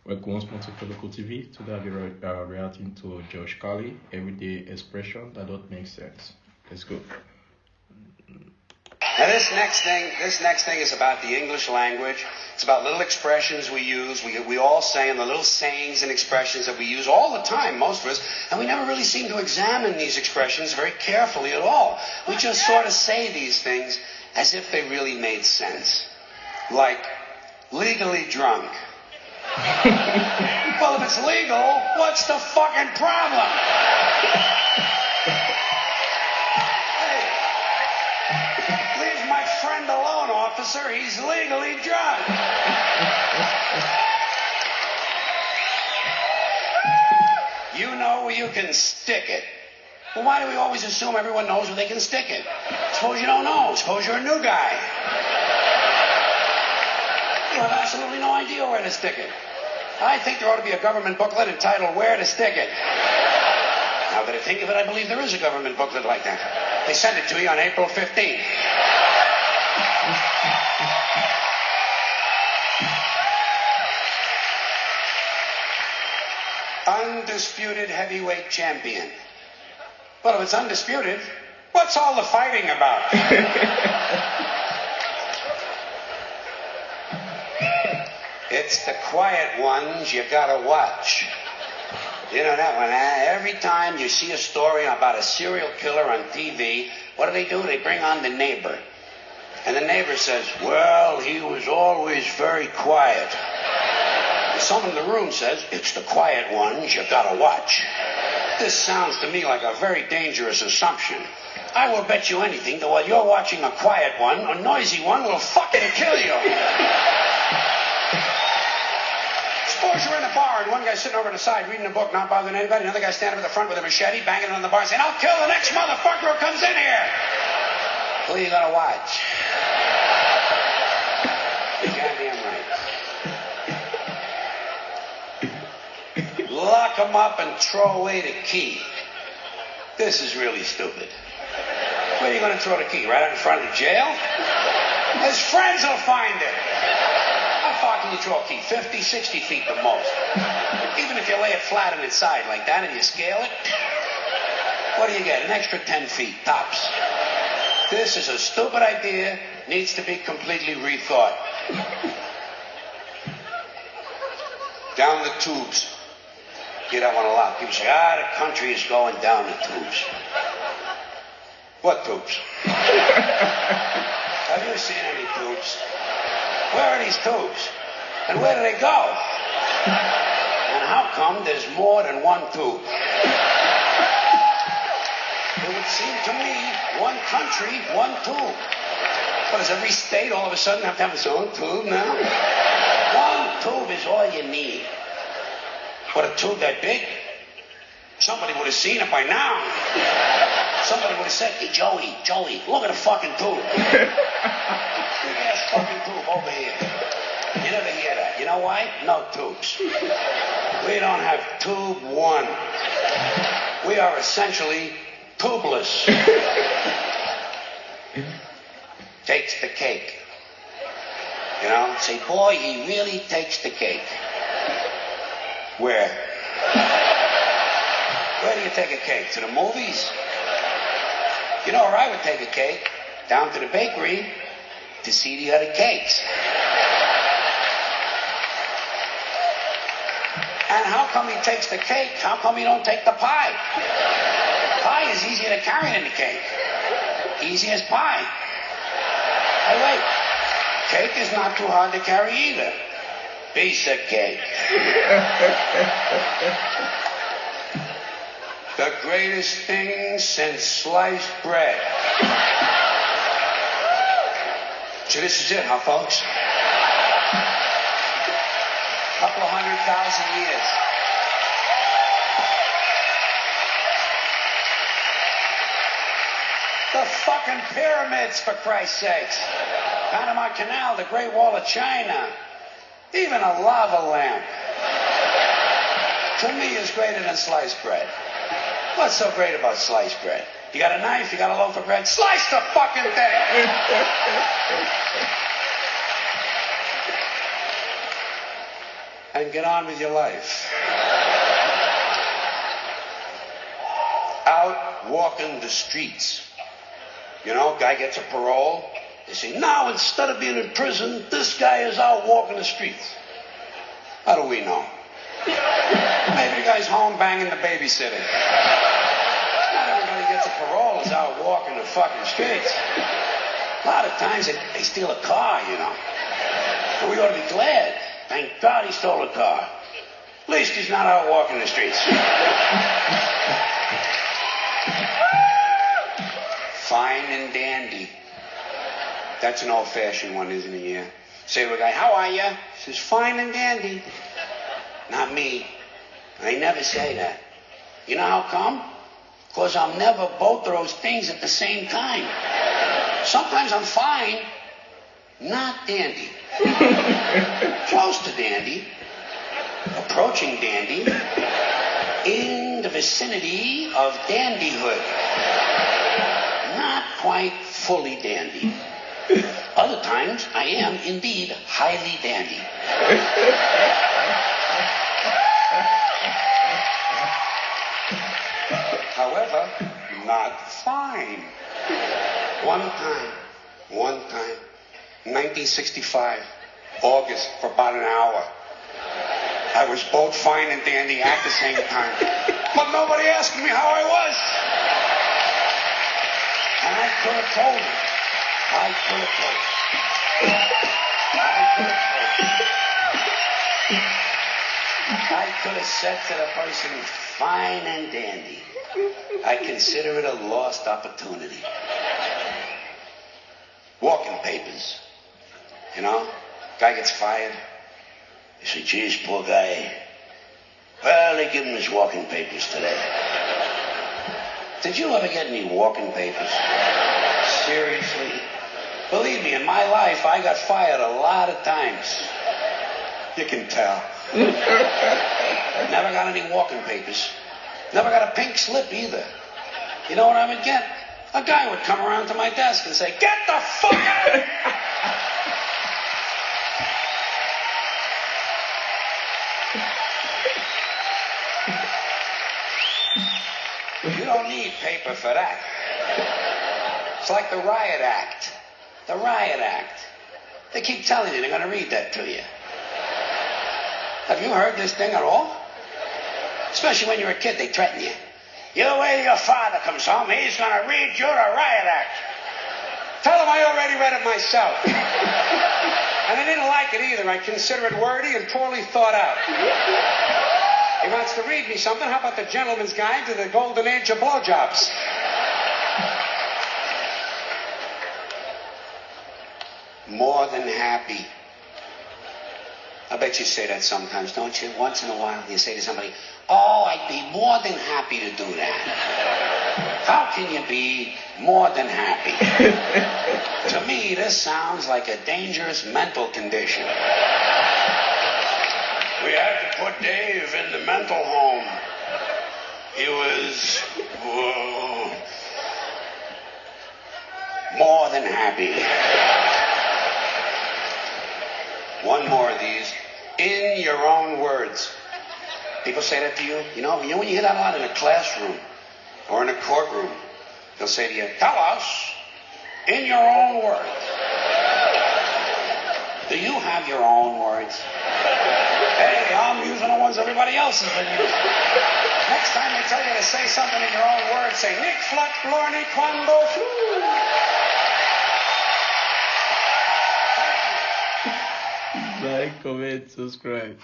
Welcome once more to Local TV. Today I'll be reacting to Josh Carlin, everyday expression that don't make sense. Let's go. Now this next thing is about the English language. It's about little expressions we use. We all say, and the little sayings and expressions that we use all the time, most of us, and we never really seem to examine these expressions very carefully at all. We just sort of say these things as if they really made sense. Like, legally drunk. Well, if it's legal, what's the fucking problem? Hey, leave my friend alone, officer. He's legally drunk. You know where you can stick it. Well, why do we always assume everyone knows where they can stick it? Suppose you don't know. Suppose you're a new guy. You have absolutely no idea where to stick it. I think there ought to be a government booklet entitled Where to Stick It. Now that I think of it, I believe there is a government booklet like that. They sent it to you on April 15th. Undisputed heavyweight champion. Well, if it's undisputed, what's all the fighting about? It's the quiet ones you gotta watch. You know that one, huh? Every time you see a story about a serial killer on TV, what do? They bring on the neighbor. And the neighbor says, well, he was always very quiet. And someone in the room says, it's the quiet ones you gotta watch. This sounds to me like a very dangerous assumption. I will bet you anything that while you're watching a quiet one, a noisy one will fucking kill you. Suppose you're in a bar and one guy's sitting over to the side reading a book, not bothering anybody. Another guy standing at the front with a machete, banging on the bar, saying, I'll kill the next motherfucker who comes in here. Who are you gonna watch? You're goddamn right. Lock him up and throw away the key. This is really stupid. Where are you gonna throw the key? Right out in front of the jail? His friends will find it. How far can you throw a key? 50, 60 feet the most. Even if you lay it flat on its side like that and you scale it, what do you get? An extra 10 feet, tops. This is a stupid idea, needs to be completely rethought. Down the tubes. Get that one a lot. People say, the country is going down the tubes. What tubes? Have you seen any tubes? Where are these tubes? And where do they go? And how come there's more than one tube? It would seem to me, one country, one tube. But does every state all of a sudden have to have its own tube now? One tube is all you need. What, a tube that big? Somebody would have seen it by now. Somebody would have said, hey, Joey, look at the fucking tube. Big ass fucking tube over here. You never hear that. You know why? No tubes. We don't have tube one. We are essentially tubeless. Takes the cake. You know, say, boy, he really takes the cake. Where? Where do you take a cake? To the movies? You know where I would take a cake? Down to the bakery to see the other cakes. And how come he takes the cake? How come he don't take the pie? Pie is easier to carry than the cake. Easy as pie. Hey, wait. Cake is not too hard to carry either. Piece of cake. The greatest thing since sliced bread. So this is it, huh, folks? Couple of 100,000 years. The fucking pyramids, for Christ's sakes. Panama Canal, the Great Wall of China. Even a lava lamp. To me is greater than sliced bread. What's so great about sliced bread? You got a knife, you got a loaf of bread, slice the fucking thing! and get on with your life. Out walking the streets. You know, guy gets a parole. They say, now instead of being in prison, this guy is out walking the streets. How do we know? Maybe the guy's home banging the babysitter. Not everybody gets a parole is out walking the fucking streets. A lot of times they steal a car, you know. And we ought to be glad. Thank God he stole a car. At least he's not out walking the streets. Fine and dandy. That's an old-fashioned one, isn't it? Yeah. Say to a guy, how are you? He says, fine and dandy. Not me. I never say that. You know how come? Because I'm never both of those things at the same time. Sometimes I'm fine, not dandy. Close to dandy. Approaching dandy. In the vicinity of dandyhood. Not quite fully dandy. Other times, I am indeed highly dandy. However, not fine. One time, 1965, August, for about an hour. I was both fine and dandy at the same time. But nobody asked me how I was. And I could have told him. I could have said to the person, fine and dandy. I consider it a lost opportunity. Walking papers. You know, guy gets fired. You say, geez, poor guy. Well, they give him his walking papers today. Did you ever get any walking papers? Seriously? Believe me, in my life, I got fired a lot of times. You can tell. Never got any walking papers. Never got a pink slip either. You know what I would get? A guy would come around to my desk and say, get the fuck out of here! You don't need paper for that. It's like the Riot Act. The Riot Act. They keep telling you they're going to read that to you. Have you heard this thing at all? Especially when you're a kid, they threaten you. You wait till your father comes home, he's going to read you the Riot Act. Tell him I already read it myself. And I didn't like it either. I consider it wordy and poorly thought out. He wants to read me something. How about the Gentleman's Guide to the Golden Age of Blowjobs? More than happy. I bet you say that sometimes, don't you? Once in a while, you say to somebody, oh, I'd be more than happy to do that. How can you be more than happy? To me, this sounds like a dangerous mental condition. We had to put Dave in the mental home. He was more than happy. One more of these. In your own words. People say that to you. You know when you hear that a lot in a classroom or in a courtroom, they'll say to you, tell us in your own words. Do you have your own words? Hey, I'm using the ones everybody else has been using. Next time they tell you to say something in your own words, say, Nick Flut Blorny Quando Flu. Like, comment, subscribe.